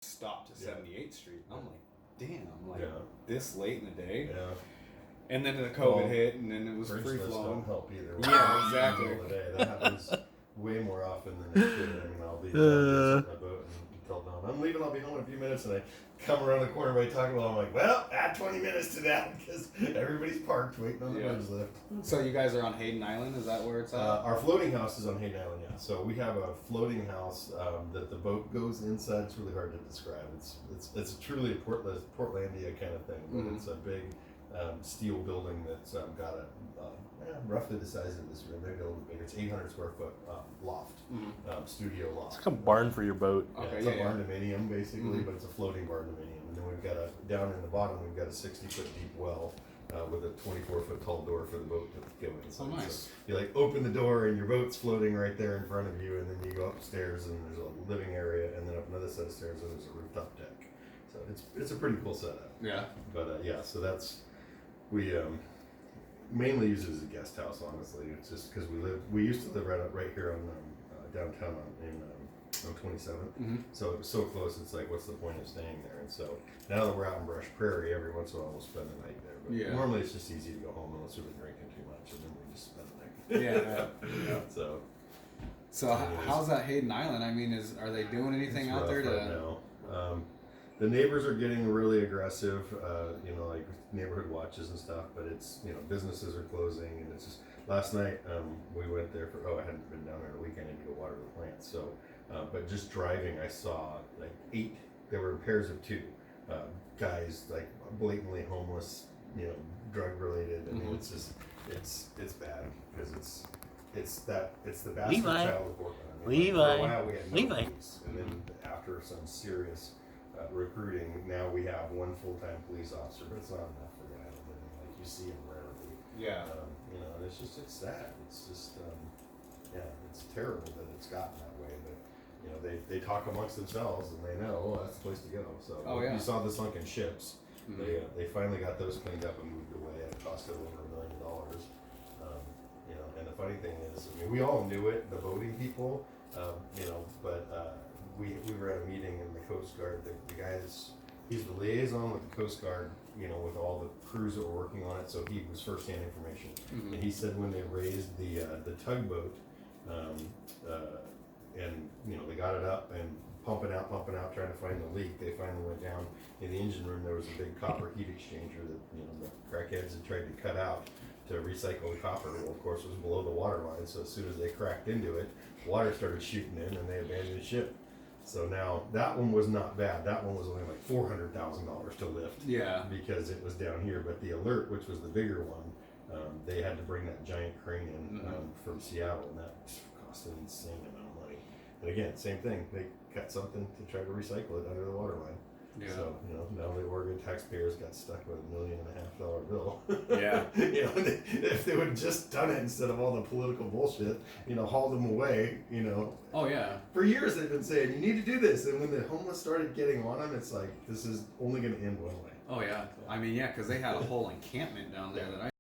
stopped to 78th Street. I'm like, damn, this late in the day. Yeah. And then the COVID hit, and then it was free flowing. Don't help either. Yeah, exactly. In the middle of the day. That happens way more often than it should. I mean, I'll be on my boat and tell Dom, I'm leaving. I'll be home in a few minutes, and I come around the corner by Taco Bell. I'm like, well, add 20 minutes to that because everybody's parked waiting on the bridge lift. So you guys are on Hayden Island? Is that where it's at? Our floating house is on Hayden Island. Yeah. So we have a floating house that the boat goes inside. It's really hard to describe. It's truly a Portlandia kind of thing. But it's a big steel building that's got roughly the size of this room, maybe a little bit bigger. It's 800 square foot loft, studio loft. It's like a barn for your boat. It's a barn-dominium basically, but it's a floating barn-dominium. And then we've got down in the bottom, we've got a 60-foot deep well with a 24-foot tall door for the boat to go inside. Oh, nice. So you open the door and your boat's floating right there in front of you, and then you go upstairs and there's a living area, and then up another set of stairs and there's a rooftop deck. So it's a pretty cool setup. Yeah. But so we mainly use it as a guest house. Honestly, it's just because we used to live right here on downtown on 27th. So it was so close. It's like, what's the point of staying there? And so now that we're out in Brush Prairie, every once in a while we'll spend the night there. But normally it's just easy to go home unless we've been drinking too much, and then we just spend the night. So how's that Hayden Island? I mean, are they doing anything out there to? Right now. The neighbors are getting really aggressive, like neighborhood watches and stuff, but it's, businesses are closing, and it's just, last night, we went there I hadn't been down there a weekend to go water the plants, so, but just driving, I saw like 8, there were pairs of 2, guys, like blatantly homeless, drug related. I mean, it's just, it's bad, because it's the bastard Levi. child of Portland. I Levi. mean, for a while we had no Levi. police, and then after some serious recruiting, now we have 1 full-time police officer, but it's not enough for guys. I mean, like, you see them rarely. Yeah. And it's sad. It's just, it's terrible that it's gotten that way. But they talk amongst themselves, and they know, that's the place to go. So you saw the sunken ships. They finally got those cleaned up and moved away. It cost them over $1 million. And the funny thing is, I mean, we all knew it, the boating people, but. We were at a meeting in the Coast Guard. The guy he's the liaison with the Coast Guard, with all the crews that were working on it. So he was first-hand information. And he said when they raised the tugboat, and they got it up and pumping out, trying to find the leak. They finally went down in the engine room. There was a big copper heat exchanger that the crackheads had tried to cut out to recycle the copper. Well, of course, it was below the water line. So as soon as they cracked into it, water started shooting in, and they abandoned the ship. So now that one was not bad. That one was only like $400,000 to lift. Yeah. Because it was down here. But the Alert, which was the bigger one, they had to bring that giant crane in from Seattle, and that cost an insane amount of money. And again, same thing. They cut something to try to recycle it under the water line. Yeah. So now the Oregon taxpayers got stuck with $1.5 million bill. Yeah. If they would have just done it instead of all the political bullshit, hauled them away. Oh yeah. For years they've been saying you need to do this, and when the homeless started getting on them, it's like this is only going to end one way. Oh yeah. I mean, because they had a whole encampment down there that I